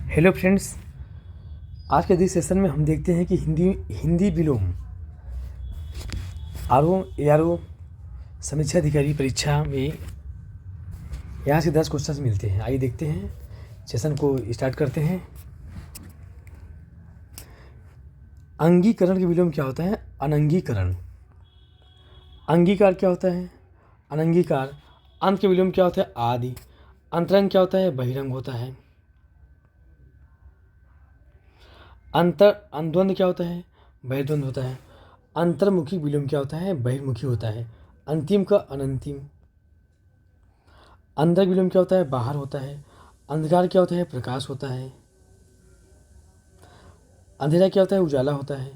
Hello friends, आज के इस सेशन में हम देखते हैं कि हिंदी विलोम आर ओ समीक्षा अधिकारी परीक्षा में यहाँ से 10 क्वेश्चंस मिलते हैं। आइए देखते हैं, सेशन को स्टार्ट करते हैं। अंगीकरण के विलोम क्या होता है? अनंगीकरण। अंगीकार क्या होता है? अनंगीकार। अंत के विलोम क्या होता है? आदि। अंतरंग क्या होता है? बहिरंग होता है। द्वंद्व क्या होता है? बहिर्द्वंद होता है। अंतर्मुखी विलोम क्या होता है? बहिर्मुखी होता है। अंतिम का अनंतिम। अंदर विलोम क्या होता है? बाहर होता है। अंधकार क्या होता है? प्रकाश होता है। अंधेरा क्या होता है? उजाला होता है।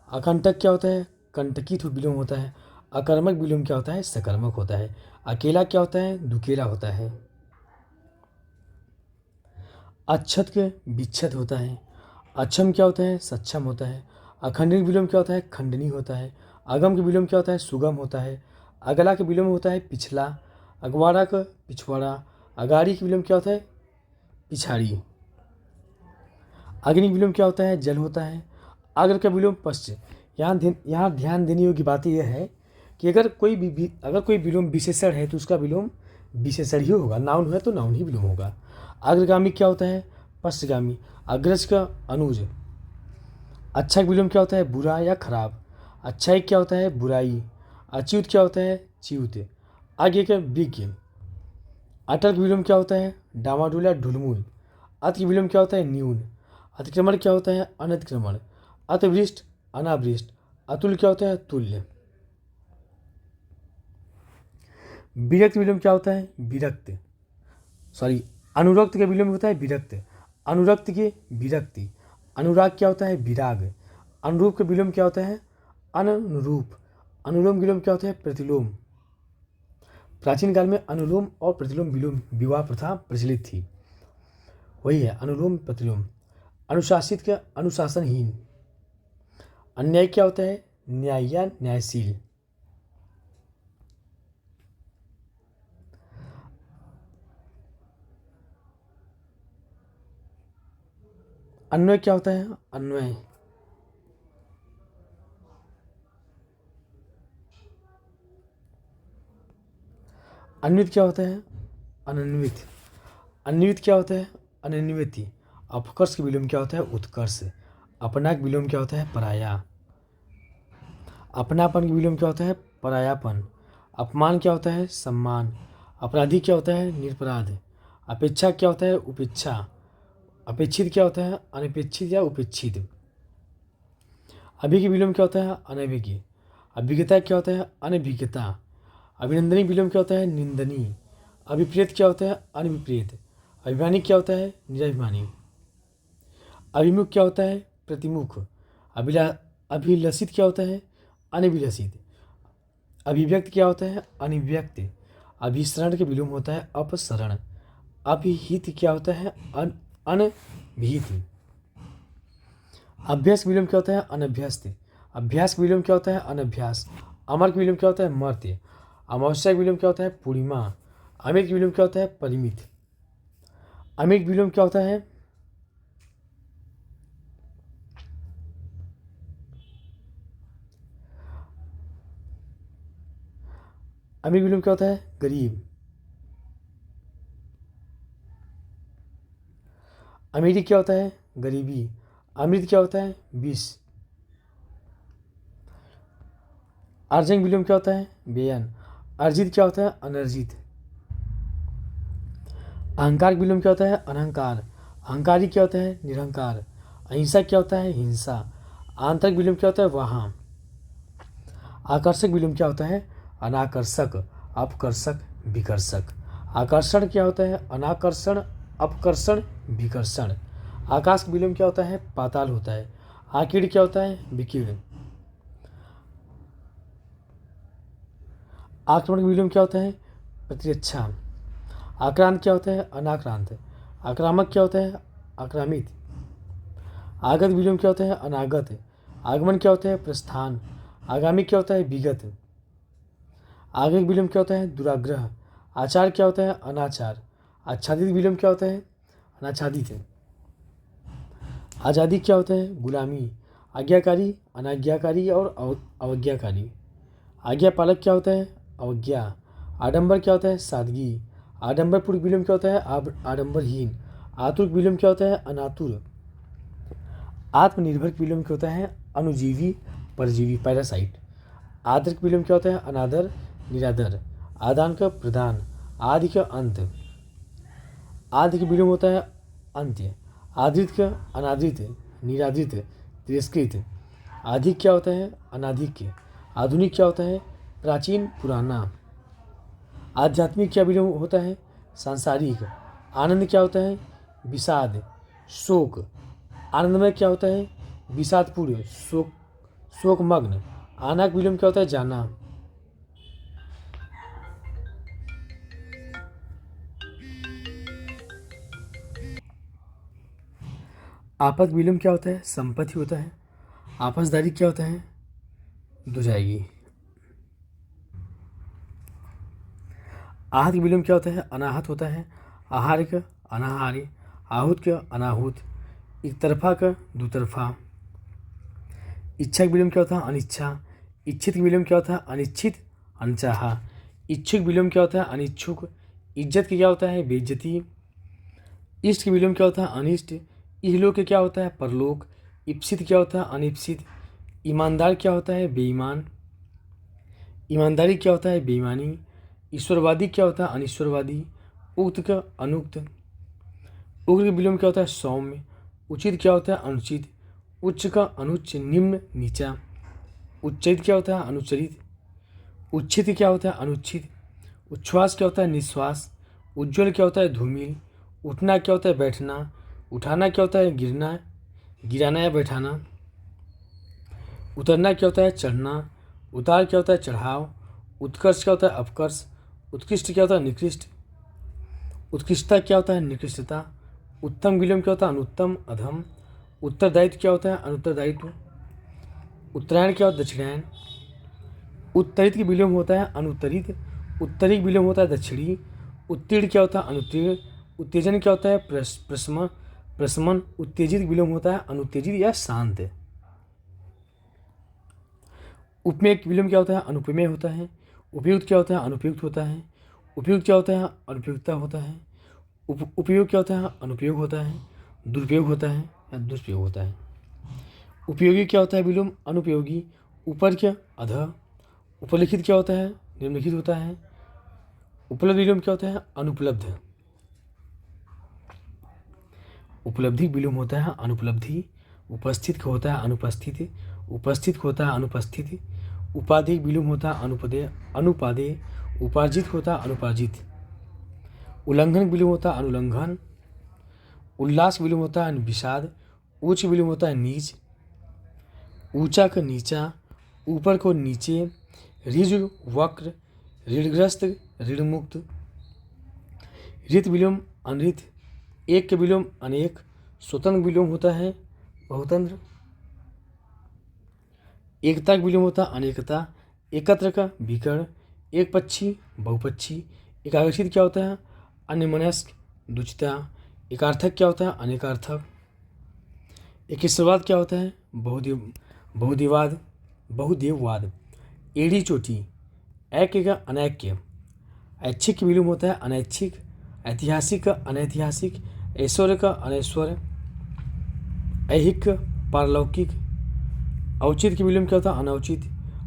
अकंटक क्या होता है? कंटकी विलोम होता है। अकर्मक विलोम क्या होता है? सकर्मक होता है। अकेला क्या होता है? दुकेला होता है। अच्छत के विच्छत होता है। अक्षम क्या होता है? सक्षम होता है। अखंडनी विलोम क्या होता है? खंडनी होता है। अगम के विलोम क्या होता है? सुगम होता है। अगला के विलोम होता है पिछला। अगवाड़ा का पिछवाड़ा। अगाड़ी के विलोम क्या होता है? पिछाड़ी। अग्नि विलोम क्या होता है? जल होता है। अग्र का विलोम पश्च। यहाँ ध्यान देने योग्य बात यह है कि अगर कोई विलोम विशेषण है तो उसका विलोम विशेषण ही होगा। नाउन है तो नाउन ही विलोम होगा। अग्रगामी क्या होता है? पश्चगामी। अग्रज का अनुज। अच्छा का विलोम क्या होता है? बुरा या खराब। अच्छाई क्या होता है? बुराई। अच्युत क्या होता है? च्युत। आगे का विज्ञ। अटल का विलोम क्या होता है? डामाडोल या ढुलमुल। अति का विलोम क्या होता है? न्यून। अतिक्रमण क्या होता है? अनतिक्रमण। अतिवृष्ट अनावृष्ट। अतुल क्या होता है? तुल्य। विरक्त विलोम क्या होता है? विरक्त। सॉरी, अनुरक्त का विलोम होता है विरक्त। अनुरक्त की विरक्ति। अनुराग क्या होता है? विराग। अनुरूप का विलोम क्या होता है? अनुरूप। अनुलोम विलोम क्या होता है? प्रतिलोम। प्राचीन काल में अनुलोम और प्रतिलोम विलोम विवाह प्रथा प्रचलित थी। वही है अनुलोम प्रतिलोम। अनुशासित का अनुशासनहीन। अन्याय क्या होता है? न्याय या न्यायशील। अन्वय क्या होता है? अन्वय। अन्वित क्या होता है? अनन्वित। अन्वित क्या होता है? अनन्विति। अपकर्ष का विलोम क्या होता है? उत्कर्ष। अपना का विलोम क्या होता है? पराया। अपनापन का विलोम क्या होता है? परायापन। अपमान क्या होता है? सम्मान। अपराधी क्या होता है? निरपराध। अपेक्षा क्या होता है? उपेक्षा। अपेक्षित क्या होता है? अनपेक्षित या उपेक्षित। अभी की विलोम क्या होता है? अनभिज्ञ। अभिज्ञता क्या होता है? अनभिज्ञता। अभिनंदनी विलोम क्या होता है? निंदनीय। अभिप्रेत क्या होता है? अनभिप्रेत। अभिमानी क्या होता है? निराभिमानी। अभिमुख क्या होता है? प्रतिमुख। अभिलषित क्या होता है? अनभिलषित। अभिव्यक्त क्या होता है? अनिव्यक्त। अभिसरण के विलोम होता है अपसरण। अभिहित क्या होता है? अनभिहित। अभ्यास विलोम क्या होता है? अनभ्यस्त। अभ्यास विलोम क्या होता है? अनभ्यास। अमर का विलोम क्या होता है? मर्त्य। अमावस्या का विलोम क्या होता है? पूर्णिमा। अमित का विलोम क्या होता है? परिमित। अमित का विलोम क्या होता है? अमित का विलोम क्या होता है? गरीब। अमीरी क्या होता है? गरीबी। अमृत क्या होता है? विष। अर्जन विलोम क्या होता है? बेअन। अर्जित क्या होता है? अनर्जित। अहंकार विलोम क्या होता है? अनहंकार। अहंकारी क्या होता है? निरहंकार। अहिंसा क्या होता है? हिंसा। आंतरिक विलोम क्या होता है? वहाँ। आकर्षक विलोम क्या होता है? अनाकर्षक। अपकर्षक विकर्षक। आकर्षण क्या होता है? अनाकर्षण अपकर्षण विकर्षण। आकाश का विलोम क्या होता है? पाताल होता है। आकीर्ण क्या होता है? विकीर्ण। आक्रमण का विलोम क्या होता है? प्रतिरक्षा। आक्रांत क्या होता है? अनाक्रांत। आक्रामक क्या होता है? आक्रामित। आगत विलोम क्या होता है? अनागत। आगमन क्या होता है? प्रस्थान। आगामी क्या होता है? विगत। आगे विलोम क्या होता है? दुराग्रह। आचार क्या होता है? अनाचार। आच्छादित विलोम क्या होता है? अनाच्छादित। आज़ादी क्या होता है? गुलामी। आज्ञाकारी, अनाज्ञाकारी और अवज्ञाकारी। आज्ञा पालक क्या होता है? अवज्ञा। आडंबर क्या होता है? सादगी। आडंबरपूर्ण विलोम क्या होता है? आडंबरहीन। आतुर विलोम क्या होता है? अनातुर। आत्मनिर्भर विलोम क्या होता है? अनुजीवी, परजीवी, पैरासाइट। आदर विलोम क्या होता है? अनादर, निरादर। आदान का प्रदान। आदि का अंत। आदि का विलोम होता है अंत्य। आदृत का अनादृत, निरादृत, तिरस्कृत। आधिक क्या होता है? अनाधिक्य। आधुनिक क्या होता है? प्राचीन, पुराना। आध्यात्मिक क्या विलोम होता है? सांसारिक। आनंद क्या होता है? विषाद, शोक। आनंदमय क्या होता है? विषादपूर्ण, शोकमग्न। आना का विलोम क्या होता है? जाना। आपद विलोम क्या होता है? संपत्ति होता है। आपसदारी क्या होता है? दुजाएगी। आहत विलोम क्या होता है? अनाहत होता है। आहार का अनाहार्य। आहूत का अनाहूत। एक तरफा का दुतरफा। इच्छा का विलोम क्या होता है? अनिच्छा। इच्छित का विलोम क्या होता है? अनिच्छित, अनचाहा। इच्छुक विलोम क्या होता है? अनिच्छुक। इज्जत का क्या होता है? बेइज्जती। इष्ट का विलोम क्या होता है? अनिष्ट। इहलोक क्या होता है? परलोक। इप्सित क्या होता है? अनिप्सित। ईमानदार क्या होता है? बेईमान। ईमानदारी क्या होता है? बेईमानी। ईश्वरवादी क्या होता है? अनिश्वरवादी। उक्त का अनुक्त। उग्र का विलोम क्या होता है? सौम्य। उचित क्या होता है? अनुचित। उच्च का अनुच्च, निम्न, नीचा। उच्चरित क्या होता है? अनुचरित। उच्छित क्या होता है? अनुच्छित। उच्छ्वास क्या होता है? निश्वास। उज्ज्वल क्या होता है? धूमिल। उठना क्या होता है? बैठना। उठाना क्या होता है? गिरना, गिराना या बैठाना। उतरना क्या होता है? चढ़ना। उतार क्या होता है? चढ़ाव। उत्कर्ष क्या होता है? अपकर्ष। उत्कृष्ट क्या होता है? निकृष्ट। उत्कृष्टता क्या होता है? निकृष्टता। उत्तम विलोम क्या होता है? अनुत्तम, अधम। उत्तरदायित्व क्या होता है? अनुत्तरदायित्व। उत्तरायण क्या होता है? दक्षिणायन। उत्तरित की विलोम होता है? अनुत्तरित। उत्तरी विलोम होता है? दक्षिणी। उत्तीर्ण क्या होता है? अनुत्तीर्ण। उत्तेजन क्या होता है? प्रशमन, प्रशमन। उत्तेजित विलोम होता है? अनुत्तेजित या शांत। उपमेय विलोम क्या होता है? अनुपमेय होता है। उपयुक्त क्या होता है? अनुपयुक्त होता है। उपयुक्त क्या होता है? अनुपयुक्तता होता है। उपयोग क्या होता है? अनुपयोग होता है। दुरुपयोग होता है या दुष्प्रयोग होता है। उपयोगी क्या होता है? विलोम अनुपयोगी। ऊपर क्या? अधः। उपलिखित क्या होता है? निम्नलिखित होता है। उपलब्ध विलोम क्या होता है? अनुपलब्ध। उपलब्धि विलोम होता है? अनुपलब्धि। उपस्थित का होता है? अनुपस्थित। उपस्थित का होता है? अनुपस्थित। उपाधि विलोम होता है? अनुपदेय, अनुपादेय। उपार्जित होता है? अनुपार्जित। उल्लंघन विलोम होता है? अनुल्लंघन। उल्लास विलोम होता है? विषाद। उच्च विलोम होता है? नीच। ऊंचा का नीचा। ऊपर को नीचे। ऋज, वक्र। ऋणग्रस्त, ऋणमुक्त। ऋत विलोम अनृत। एक के विलोम अनेक। स्वतंत्र विलोम होता है? बहुतंत्र। एकता का विलोम होता है? अनेकता। एकत्र का विकर्ण। एक पक्षी, बहुपक्षी। एकाग्रचित क्या होता है? अन्यमनस्क, दुचिता। एकार्थक क्या होता है? अनेकार्थक। एकेश्वरवाद क्या होता है? बहुदेववाद, बहुदेववाद। एड़ी चोटी। ऐक्य का अनैक्य। ऐच्छिक विलोम होता है? अनैच्छिक। ऐतिहासिक का अनैतिहासिक। ऐश्वर्य का अनैश्वर्य। ऐहिक का पारलौकिक। औचित के विलोम क्या होता है? अनौचित।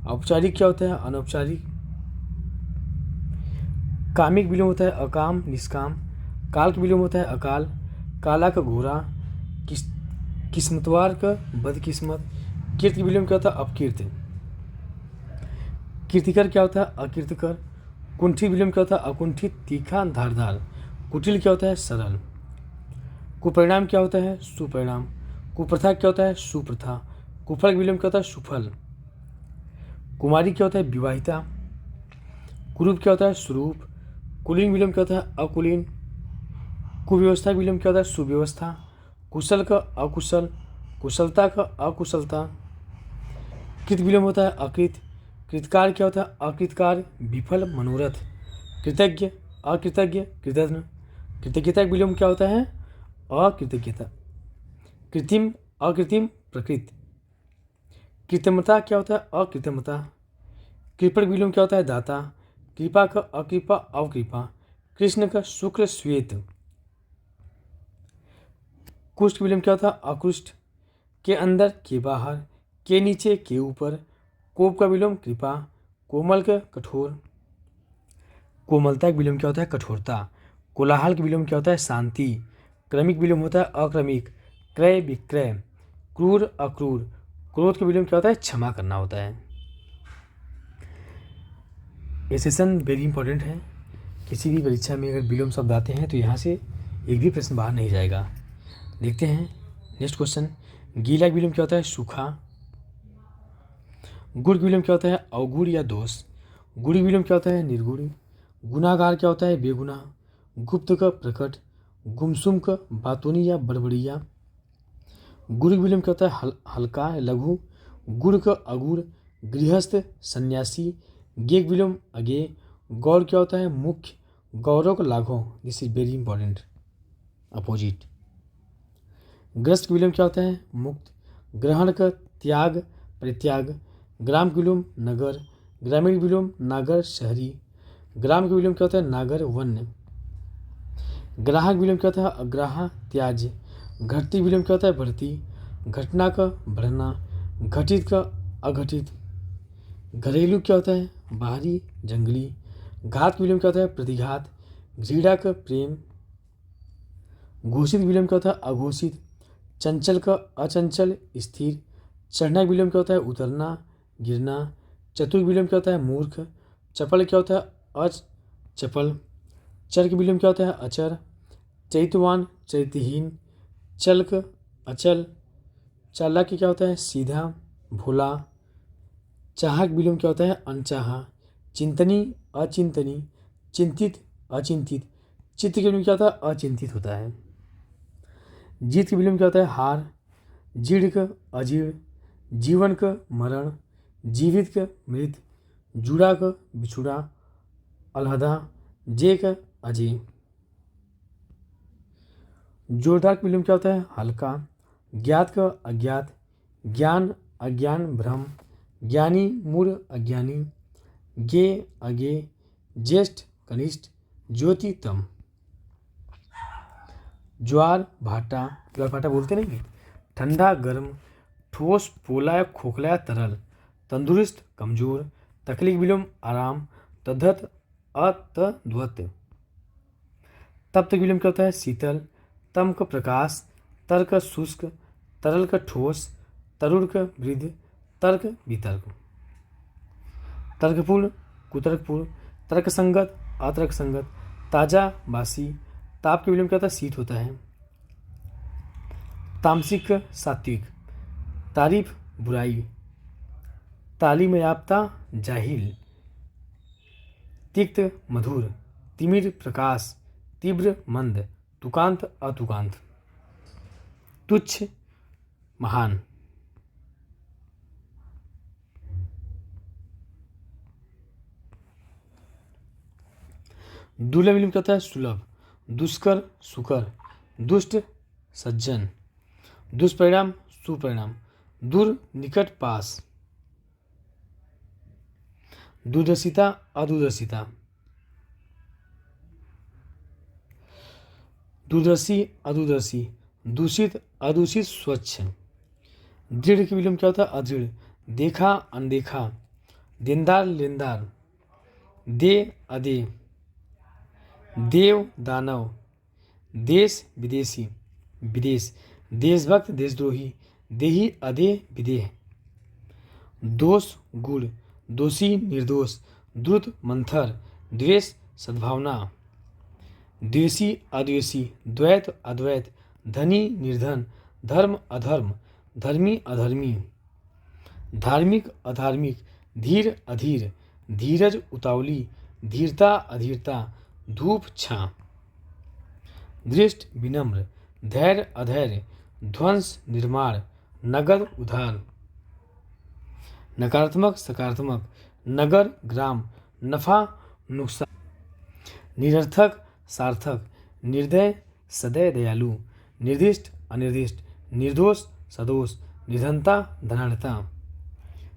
औपचारिक क्या होता है? अनौपचारिक। कामिक विलोम होता है? अकाम, निष्काम। काल का विलोम होता है? अकाल। काला का घोड़ा। किस्मतवार का बदकिस्मत। कीर्त का विलोम क्या होता है? अपकीर्त। कीर्तिकर क्या होता है? अकीर्तिकर। कुंठी विलोम क्या होता है? अकुंठित, तीखा, धारदार। कुटिल क्या होता है? सरल। कुपरिणाम क्या होता है? सुपरिणाम। कुप्रथा क्या होता है? सुप्रथा। कुफल का विलोम क्या होता है? सुफल। कुमारी क्या होता है? विवाहिता। कुरूप क्या होता है? स्वरूप। कुलीन विलोम क्या होता है? अकुलीन। कुव्यवस्था का विलोम क्या होता है? सुव्यवस्था। कुशल का अकुशल। कुशलता का अकुशलता। कृत विलोम होता है? अकृत। कृतकार क्या होता है? अकृतकार, विफल, मनोरथ। कृतज्ञ, अकृतज्ञ, कृतज्ञ। कृतज्ञता का विलोम क्या होता है? अकृतज्ञता। कृत्रिम, अकृत्रिम प्रकृत। कृत्रिमता क्या होता है? अकृत्रिमता। कृपण का विलोम क्या होता है? दाता। कृपा का अकृपा अवकृपा। कृष्ण का शुक्र श्वेत। कुष्ठ का विलोम क्या होता है? अकुष्ठ। के अंदर के बाहर, के नीचे के ऊपर। कोप का विलोम कृपा। कोमल का कठोर। कोमलता का विलोम क्या होता है? कठोरता। कोलाहल का विलोम क्या होता है? शांति। क्रमिक विलोम होता है अक्रमिक। क्रय विक्रय। क्रूर अक्रूर। क्रोध का विलोम क्या होता है? क्षमा करना होता है। ये सेशन वेरी इंपॉर्टेंट है। किसी भी परीक्षा में अगर विलोम शब्द आते हैं तो यहाँ से एक भी प्रश्न बाहर नहीं जाएगा। देखते हैं नेक्स्ट क्वेश्चन। गीला का विलोम क्या होता है? सूखा। गुड़ का विलोम क्या होता है? अवगुण या दोष। गुड़ी विलोम क्या होता है? निर्गुण। गुनाहगार क्या होता है? बेगुनाह। गुप्त का प्रकट। गुमसुम का बातूनी या बड़बड़िया। गुड़ का विलोम क्या होता है? हल्का लघु। गुड़ का अगुड़। गृहस्थ सन्यासी। गे का विलोम अगे। गौर क्या होता है? मुख्य। गौरव का लाघव। This is very important opposite. ग्रस्त का विलोम क्या होता है? मुक्त। ग्रहण का त्याग परित्याग। ग्राम का विलोम नगर। ग्रामीण का विलोम नागर शहरी। ग्राम का विलोम क्या होता है? नागर वन्य। ग्राहक विलोम क्या होता है? अग्राह त्याज्य। घटती विलोम क्या होता है? बढ़ती। घटना का बढ़ना। घटित का अघटित। घरेलू क्या होता है? बाहरी जंगली। घात का विलोम क्या होता है? प्रतिघात। घृणा का प्रेम। घोषित विलोम क्या होता है? अघोषित। चंचल का अचंचल स्थिर। चढ़ना का विलोम क्या होता है? उतरना गिरना। चतुर विलोम क्या होता है? मूर्ख। चपल क्या होता है? अचपल। चर का विलोम क्या होता है? अचर। चैतवान चैतहीन। चलक अचल। चालाक क्या होता है? सीधा भोला। चाहक विलोम क्या होता है? अनचाहा। चिंतनी अचिंतनी। चिंतित अचिंतित। चित्त का विलोम क्या होता है? अचिंतित होता है। जीत का विलोम क्या होता है? हार। जीर्ण का अजीर्ण। जीवन का मरण। जीवित का मृत। जुड़ा का बिछुड़ा। अलहदा। जे का अजय। जोरदार का विलोम क्या होता है? हल्का। ज्ञात का अज्ञात। ज्ञान अज्ञान भ्रम। ज्ञानी मूढ़ अज्ञानी। गे अगे। ज्येष्ठ कनिष्ठ। ज्योति तम। ज्वार भाटा। ज्वार भाटा बोलते नहीं। ठंडा गर्म। ठोस पोला या खोखला या तरल। तंदुरुस्त कमजोर। तकलीफ विलोम आराम। तद्धत अतद्वत। तप्त विलोम क्या होता है? शीतल। तम का प्रकाश। तर का शुष्क। तरल का ठोस। तरुण का वृद्ध। तर्क वितर्क। तर्कपूर्ण कुतर्कपूर्ण। तर्क संगत अतर्क संगत। ताजा बासी। ताप के विलोम क्या होता है? शीत होता है। तामसिक सात्विक। तारीफ बुराई। तालीम याफ्ता जाहिल। तिक्त मधुर। तिमिर प्रकाश। तीव्र मंद। तुकांत अतुकांत। तुच्छ महान। दुर्लभ विलोम क्या होता है? सुलभ। दुष्कर सुकर। दुष्ट सज्जन। दुष्परिणाम सुपरिणाम। दूर निकट पास। दूरदर्शिता अदूरदर्शिता। दूरदर्शी अदूरदर्शी। दूषित अदूषित स्वच्छ। दृढ़ के विलोम क्या होता है? अदृढ़। देखा अनदेखा। देनदार लेनदार। दे अदे। देव दानव। देश विदेशी विदेश। देशभक्त देशद्रोही। देही अधे विदेह। दोष गुण। दोषी निर्दोष। द्रुत मंथर। द्वेष सद्भावना। द्वेषी अद्वेषी। द्वैत अद्वैत। धनी निर्धन। धर्म अधर्म। धर्मी अधर्मी। धार्मिक अधार्मिक। धीर अधीर। धीरज उतावली। धीरता अधीरता। धूप छां। दृष्ट विनम्र। धैर्य अधैर्य। ध्वंस निर्माण। नगद उधार। नकारात्मक सकारात्मक। नगर ग्राम। नफा नुकसान। निरर्थक सार्थक। निर्दय सदय दयालु। निर्दिष्ट अनिर्दिष्ट। निर्दोष सदोष, निर्धनता धनाढ़ता,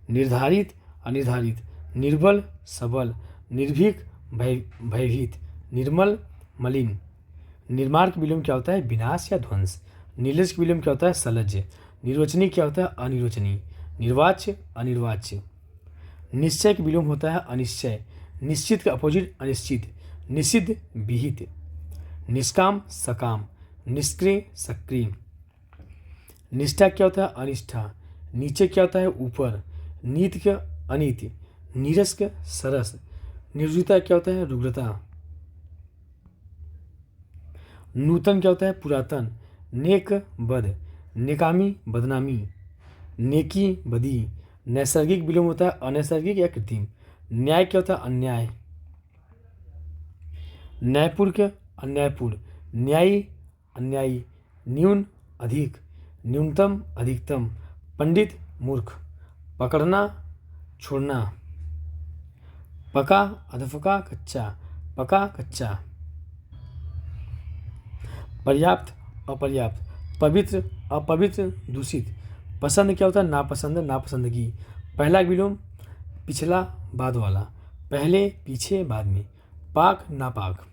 निर्धारित अनिर्धारित, निर्बल सबल, निर्भीक भयभीत, निर्मल मलिन। निर्माण का विलोम क्या होता है? विनाश या ध्वंस। निर्लज का विलोम क्या होता है? सलज। निर्वचनीय क्या होता है? अनिर्वचनीय। निर्वाच्य अनिर्वाच्य। निश्चय का विलोम होता है अनिश्चय। निश्चित का अपोजिट अनिश्चित। निषिद्ध विहित। निष्काम सकाम, निष्क्रिय सक्रिय। निष्ठा क्या होता है? अनिष्ठा। नीचे क्या होता है? ऊपर। नीत का अनित। नीरस का सरस। निर्जुता क्या होता है? रुग्रता। नूतन क्या होता है? पुरातन। नेक बद, नेकामी बदनामी, नेकी बदी। नैसर्गिक विलोम होता है अनैसर्गिक या कृत्रिम। न्याय क्या होता है? अन्याय। न्यायपूर्ण क्या? अन्यायपूर्ण। न्यायी अन्यायी। न्यून अधिक, न्यूनतम अधिकतम। पंडित मूर्ख। पकड़ना छोड़ना। पका अधपका कच्चा, पका कच्चा। पर्याप्त अपर्याप्त, पवित्र अपवित्र, दूषित। पसंद क्या होता है? नापसंद नापसंदगी। पहला विलोम पिछला बाद वाला, पहले पीछे बाद में। पाक नापाक।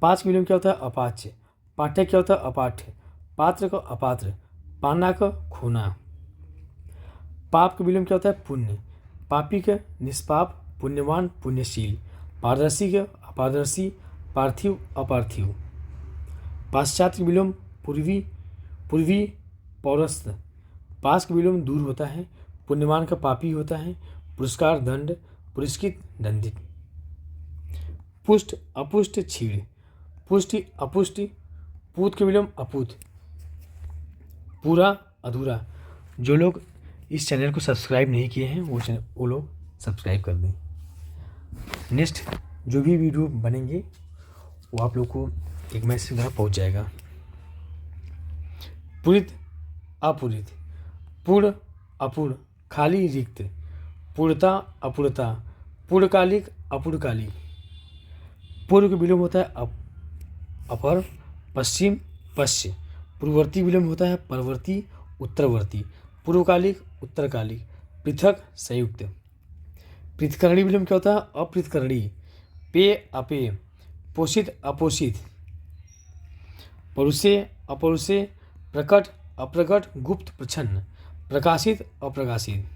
पाँच विलोम क्या होता है? अपाच्य। पाठ्य क्या होता है? अपाठ्य। पात्र का अपात्र, पाना का खोना। पाप का विलोम क्या होता है? पुण्य। पापी का निष्पाप, पुण्यवान पुण्यशील। पारदर्शी का अपारदर्शी, पार्थिव अपार्थिव। पाश्चात्य विलोम पूर्वी पूर्वी पौरस्थ। पास का विलोम दूर होता है। पुण्यवान का पापी होता है। पुरस्कार दंड, पुरस्कृत दंडित। पुष्ट अपुष्ट छीड़, पुष्टि अपुष्टि। पूत के विलोम अपूत। पूरा अधूरा। जो लोग इस चैनल को सब्सक्राइब नहीं किए हैं वो लोग सब्सक्राइब कर दें। नेक्स्ट जो भी वीडियो बनेंगे वो आप लोग को एक मैसेज द्वारा पहुंच जाएगा। पूरित अपूरित, पूर्ण अपूर्ण, खाली रिक्त। पूर्णता अपूर्णता, पूर्णकालिक अपूर्णकालिक। पूर्व का विलोम होता है अपर, पश्चिम पश्चिम। पूर्ववर्ती विलोम होता है परवर्ती उत्तरवर्ती। पूर्वकालिक उत्तरकालिक। पृथक संयुक्त। पृथकरणी विलोम क्या होता है? अपृथकरणी। पेय अपेय, पोषित अपोषित। परुषे अपरुषे, प्रकट अप्रकट, गुप्त प्रच्छन्न। प्रकाशित अप्रकाशित।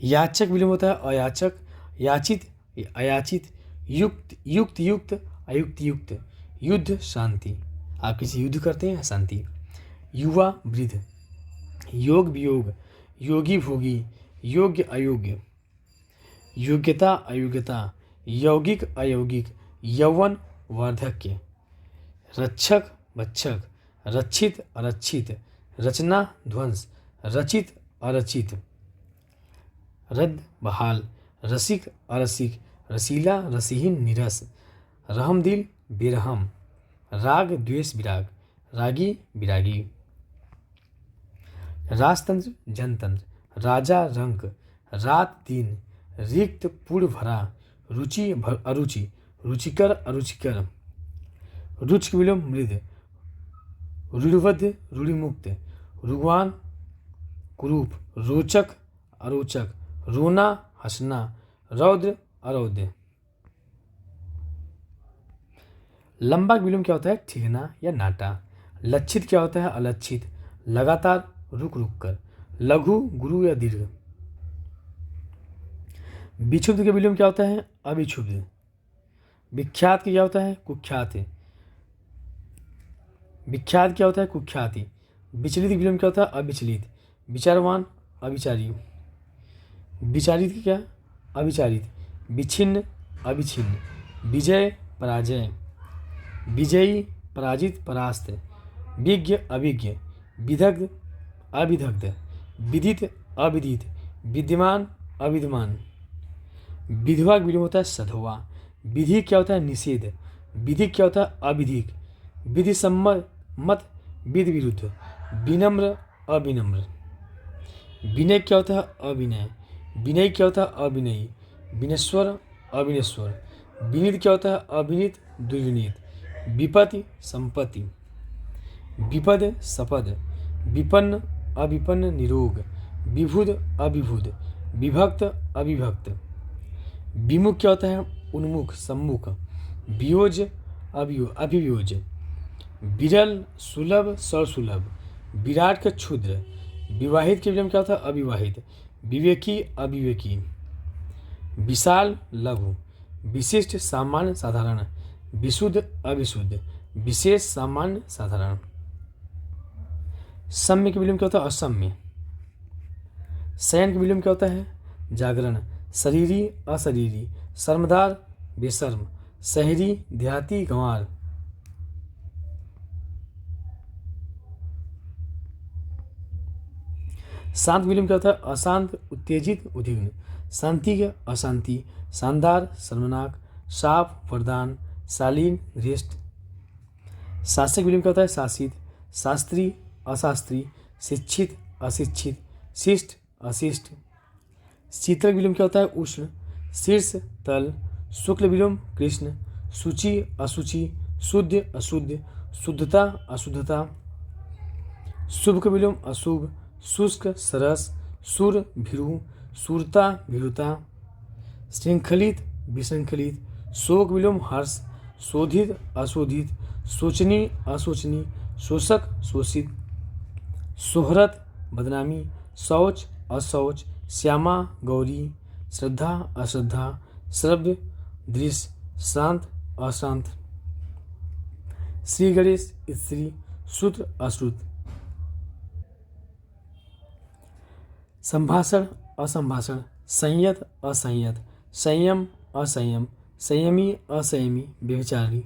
याचक विलोम होता है अयाचक, याचित अयाचित। युक्त युक्त युक्त, अयुक्त युक्त। युद्ध शांति, आप किसी युद्ध करते हैं शांति। युवा वृद्ध। योग वियोग, योगी भोगी, योग्य अयोग्य। योग्यता अयोग्यता, यौगिक अयौगिक। यौवन वार्धक्य। रक्षक भक्षक, रक्षित अरक्षित। रचना ध्वंस, रचित अरचित। रद्द बहाल, रसिक अरसिक। रसीला रसीहीन निरस। रहमदिल बेरहम। राग द्वेष विराग, रागी विरागी। राजतंत्र जनतंत्र, राजा रंक। रात दिन, रिक्त पूर्ण भरा। रुचि अरुचि, रुचिकर अरुचिकर। रुच विलोम मृद। रूढ़िबद्ध रूढ़िमुक्त। रुग्वान कुरूप। रोचक अरोचक। रोना हंसना। रौद्र अरौद्र। लंबा विलोम क्या होता है? ठिकना या नाटा। लक्षित क्या होता है? अलक्षित। लगातार रुक रुक कर। लघु गुरु या दीर्घ। विक्षुब्ध का विलोम क्या होता है? अविक्षुब्ध। विख्यात क्या होता है? कुख्यात। विख्यात क्या होता है? कुख्याति। विचलित विलोम क्या होता है? अविचलित। विचारवान अविचारी। विचारित क्या? अविचारित। विच्छिन्न अविच्छिन्न। विजय पराजय। विजयी पराजित परास्त। विज्ञ अभिज्ञ। विदग्ध अविदग्ध। विदित अविदित। विद्यमान अविद्यमान। विधवा का विलोम होता है सधवा। विधि क्या होता है? निषेध। विधिक क्या होता है? अविधिक। विधि सम्मत मत, विधि विरुद्ध। विनम्र अविनम्र। विनय क्या होता है? अविनय। विनय क्या होता है? अविनयी। विनेश्वर अविनेश्वर। विनीत क्या होता है? अविनीत दुर्विनीत। विपत्ति संपत्ति। विपद सपद, विपन्न अविपन्न, निरोग, विभुद अविभुद, विभक्त अविभक्त। विमुख क्या होता है? उन्मुख सम्मुख, वियोज अभियोज, विरल सुलभ सरसुलभ, विराट का क्षुद्र, विवाहित के विलम्ब क्या होता है? अविवाहित, विवेकी अविवेकी, विशाल लघु, विशिष्ट सामान्य साधारण, विशुद्ध अविशुद्ध, विशेष सामान्य साधारण। सम्य के विलम्ब क्या होता है? असम्य। शयन के विलम्ब क्या होता है? जागरण, शरीरी अशरीरी, शर्मदार बेशर्म, शहरी देहाती गंवार। शांत विलम्ब क्या होता है? अशांत उत्तेजित उद्विग्न, शांति का अशांति, शानदार शर्मनाक, शाप वरदान, शालीन श्रेष्ठ। शासक विलम्ब क्या होता है? शासित, शास्त्री अशास्त्री, शिक्षित अशिक्षित, शिष्ट अशिष्ट। शीतल विलम्ब क्या होता है? उष्ण, शीर्ष तल, शुक्ल विलम्ब कृष्ण, शुचि अशुचि, शुद्ध अशुद्ध, शुद्धता अशुद्धता। शुभ का विलम्ब अशुभ, शुष्क सरस, सुर भीरु, सूरता भीरुता। श्रृंखलित विशृंखलित, शोक विलम्ब हर्ष, शोधित अशोधित, शोचनी अशोचनी, शोषक शोषित। शोहरत बदनामी, शौच अशौच, श्यामा गौरी, श्रद्धा अश्रद्धा, श्रव्य दृश्य, शांत अशांत। श्री गणेश स्त्री, श्रुत अश्रुत। संभाषण असंभाषण, संयत असंयत, संयम असंयम, संयमी असंयमी, व्यभिचारी।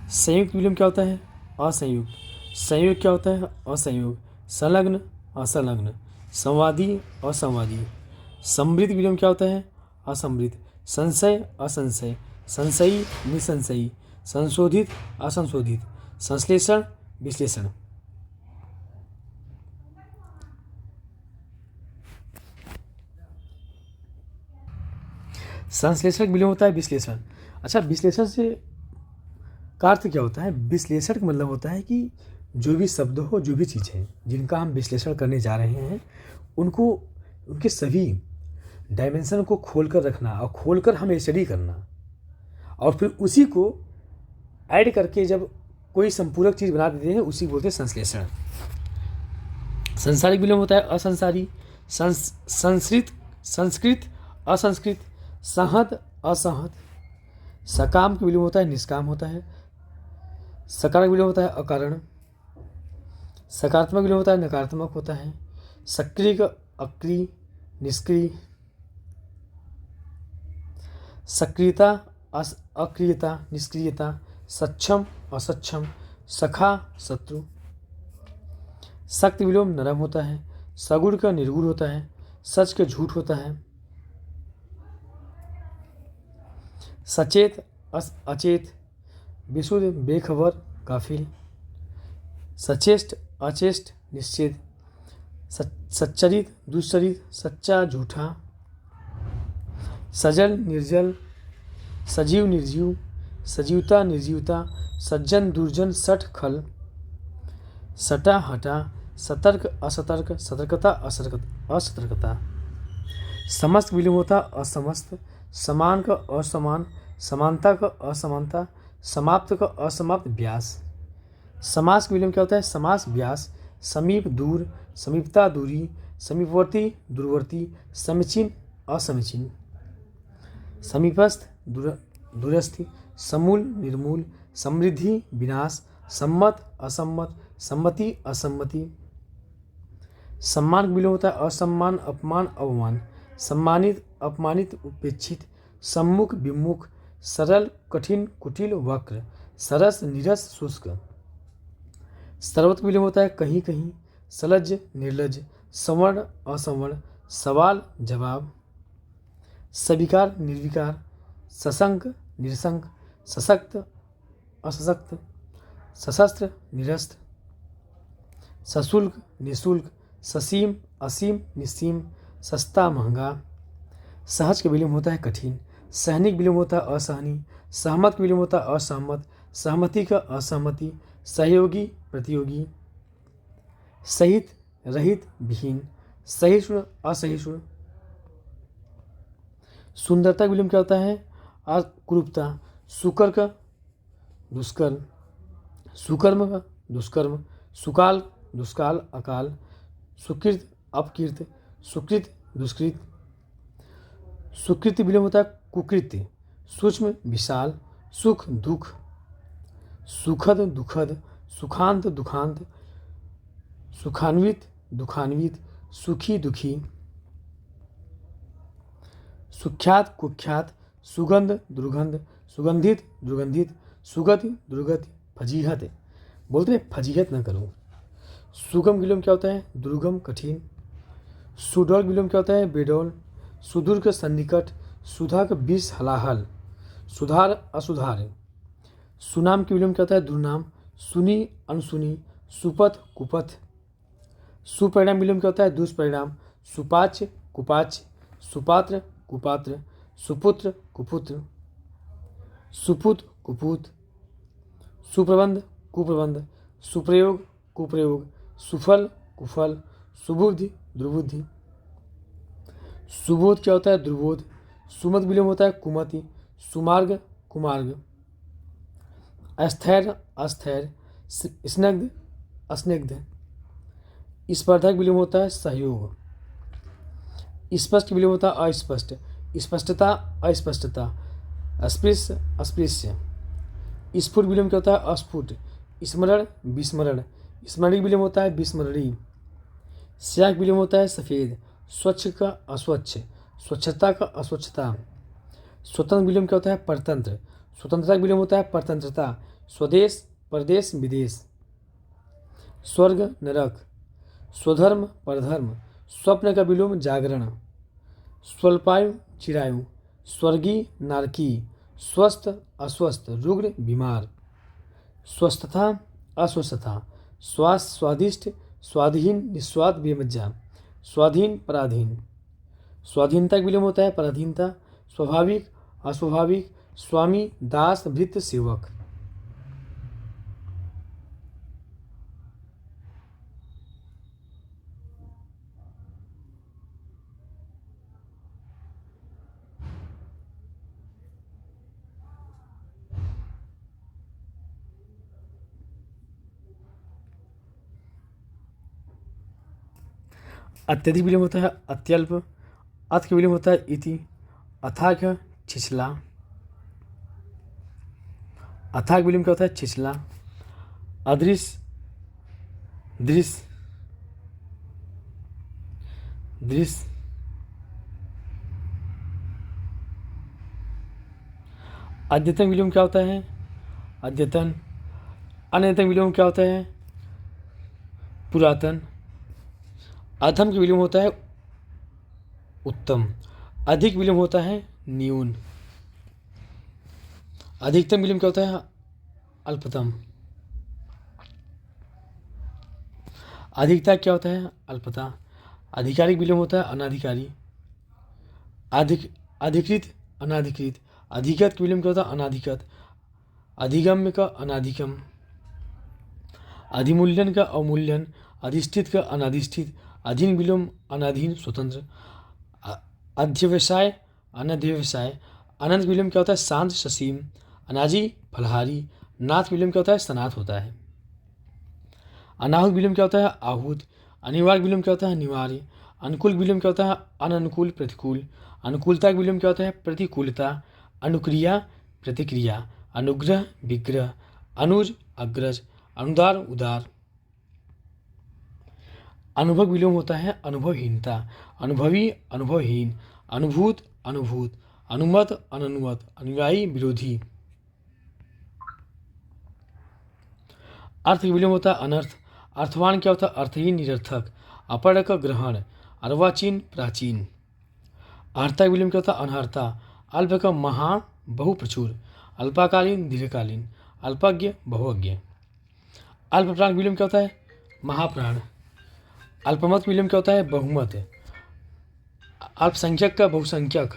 संयुक्त विलम्ब क्या होता है? असंयुक्त। संयोग क्या होता है? असंयोग, संलग्न असंलग्न, संवादी असंवादी। समृद्ध विलम्ब क्या होता है? असमृद्ध, संशय असंशय, संशयी निसंशयी, संशोधित असंशोधित, संश्लेषण विश्लेषण। संश्लेषक विलम्ब होता है विश्लेषण। अच्छा, विश्लेषण से का अर्थ क्या होता है? विश्लेषण का मतलब होता है कि जो भी शब्द हो, जो भी चीज़ है जिनका हम विश्लेषण करने जा रहे हैं, उनको उनके सभी डायमेंशन को खोल कर रखना और खोल कर हमें स्टडी करना, और फिर उसी को ऐड करके जब कोई संपूरक चीज़ बना देते हैं, उसी बोलते हैं संश्लेषण। संसारिक विलम्ब होता है असंसारी, संस्कृत संस्कृत असंस्कृत, सहद असहद। सकाम का विलम्ब होता है निष्काम होता है। सकारक विलम्ब होता है अकारण। सकारात्मक विलम्ब होता है नकारात्मक होता है। सक्रिय अक्रिय निष्क्रिय। सक्रियता अक्रियता निष्क्रियता। सक्षम असक्षम, सखा शत्रु। सक्त विलोम नरम होता है। सगुण का निर्गुण होता है। सच का झूठ होता है। सचेत अचेत, विशुद्ध बेखबर गाफिल। सचेष्ट अचेष्ट निश्चित। सच्चरित दुश्चरित, सच्चा झूठा। सजल निर्जल, सजीव निर्जीव, सजीवता निर्जीवता, सज्जन दुर्जन सठ खल। सटा हटा, सतर्क असतर्क, सतर्कता असतर्कता। समस्त विलोम होता असमस्त। समान का असमान, समानता का असमानता, समाप्त का असमाप्त, व्यास। समास विलोम क्या होता है? समास व्यास। समीप दूर, समीपता दूरी, समीपवर्ती दूरवर्ती, समीचीन असमीचीन। समीपस्थ दूरस्थ, समूल निर्मूल, समृद्धि विनाश, सम्मत असम्मत, सम्मति असम्मति। सम्मान विलोम होता है असम्मान अपमान अवमान। सम्मानित अपमानित उपेक्षित, सम्मुख विमुख, सरल कठिन कुटिल वक्र, सरस नीरस शुष्क। सर्वत्र विलोम होता है कहीं कहीं, सलज्ज निर्लज, सवर्ण असवर्ण, सवाल जवाब। सविकार निर्विकार, सशंक निरशंक, सशक्त असशक्त, सशस्त्र निरस्त्र। सशुल्क निःशुल्क, ससीम असीम निस्सीम, सस्ता महंगा। सहज का विलोम होता है कठिन। सहनिक विलोम होता है असहनी। सहमत विलोम होता है असहमत। सहमति का असहमति, सहयोगी प्रतियोगी, सहित रहित विहीन, सहिष्णु असहिष्णु। सुंदरता का विलोम क्या होता है? कुरूपता। सुकर का दुष्कर्म, सुकर्म का दुष्कर्म, सुकाल दुष्काल अकाल, सुकृत अपकृत, सुकृत दुष्कृत। सुकृति विलोम होता है कुकृत्य, सूक्ष्म विशाल, सुख दुख, सुखद दुखद, सुखांत दुखांत, सुखान्वित दुखान्वित, सुखी दुखी, सुख्यात कुख्यात, सुगंध दुर्गंध, सुगंधित दुर्गंधित, सुगति दुर्गति, फजीहत। बोलते हैं फजीहत न करो। सुगम विलोम क्या होता है? दुर्गम कठिन। सुडौल विलोम क्या होता है? बेडौल। सुदूर का सन्निकट, सुधा का विष हलाहल, सुधार असुधार। सुनाम की विलोम क्या होता है? दुर्नाम। सुनी अनसुनी, सुपथ कुपथ। सुपरिणाम विलोम क्या होता है? दुष्परिणाम। सुपाच्य कुपाच्य, सुपात्र कुपात्र, सुपुत्र कुपुत्र, सुपुत कुपूत। सुप्रबंध कुप्रबंध, सुप्रयोग कुप्रयोग, सुफल कुफल, सुबुद्धि दुर्बुद्धि। सुबोध क्या होता है? दुर्बोध। सुमत विलोम होता है कुमति, सुमार्ग कुमार्ग। अस्थैर्य अस्थैर्य, स्निग्ध अस्निग्ध। स्पर्धक विलोम होता है सहयोग। स्पष्ट विलोम होता है अस्पष्ट, स्पष्टता अस्पष्टता, अस्पृश्य अस्पृश्य। स्फुट विलोम क्या होता है? अस्फुट। स्मरण विस्मरण, स्मरणिक विलोम होता है विस्मरणीय। स्याक विलोम होता है सफेद, स्वच्छ का अस्वच्छ, स्वच्छता का अस्वच्छता। स्वतंत्र विलोम क्या होता है? परतंत्र। स्वतंत्रता का विलोम होता है परतंत्रता, स्वदेश परदेश विदेश। स्वर्ग नरक, स्वधर्म परधर्म, स्वप्न का विलोम जागरण। स्वल्पायु चिरायु, स्वर्गीय नारकी, स्वस्थ अस्वस्थ, रुग्ण बीमार। स्वस्थता अस्वस्थता, स्वास्थ्य स्वादिष्ट, स्वाधीन निस्वाद बेमज्जा, स्वाधीन पराधीन। स्वाधीनता का विलोम होता है पराधीनता, स्वाभाविक अस्वाभाविक, स्वामी दास भृत्य सेवक। अत्यधिक विलोम होता है अत्यल्प। अथ का विलोम होता है इति, अथाक छिछला। अथाक विलोम क्या होता है? छिछला। अदृश्य दृश्य दृश्य। अद्यतन विलोम क्या होता है? अद्यतन। अनद्यतन विलोम क्या होता है? पुरातन। अधम का विलोम होता है उत्तम। अधिक विलोम होता है न्यून। अधिकतम विलोम क्या होता है? अल्पतम। अधिकता क्या होता है? अल्पता। आधिकारिक विलोम होता है अनाधिकारी। अधिकृत अनाधिकृत। अधिगत का विलोम क्या होता है? अनाधिगत। अधिगम्य का अनाधिगम। अधिमूल्यन का अवमूल्यन, अधिष्ठित का अनाधिष्ठित, अधीन विलोम अनाधीन स्वतंत्र। अध्यवसाय अनध्यवसाय। अनंत विलोम क्या होता है? शांत ससीम। अनाजी फलहारी। नाथ विलोम क्या होता है? सनाथ होता है। अनाहुत विलोम क्या होता है? आहूत। अनिवार्य विलोम क्या होता है? अनिवार्य। अनुकूल विलोम क्या होता है? अननुकूल प्रतिकूल। अनुकूलता का विलोम क्या होता है? प्रतिकूलता। अनुक्रिया प्रतिक्रिया। अनुग्रह विग्रह। अनुज अग्रज। अनुदार उदार। अनुभव विलोम होता है अनुभवहीनता। अनुभवी अनुभवहीन। अनुभूत अनुभूत। अनुमत अननुमत। अनुयायी विरोधी। अर्थ विलोम होता है अनर्थ। अर्थवान क्या होता है? अर्थहीन निरर्थक। अपर्ण का ग्रहण। अर्वाचीन प्राचीन। अर्हता विलोम क्या होता है? अनर्हता। अल्प का महान बहु प्रचुर। अल्पाकालीन दीर्घकालीन। अल्पज्ञ बहुज्ञ। अल्प प्राण विलोम क्या होता है? महाप्राण। अल्पमत विलोम क्या होता है? बहुमत। अल्पसंख्यक का बहुसंख्यक।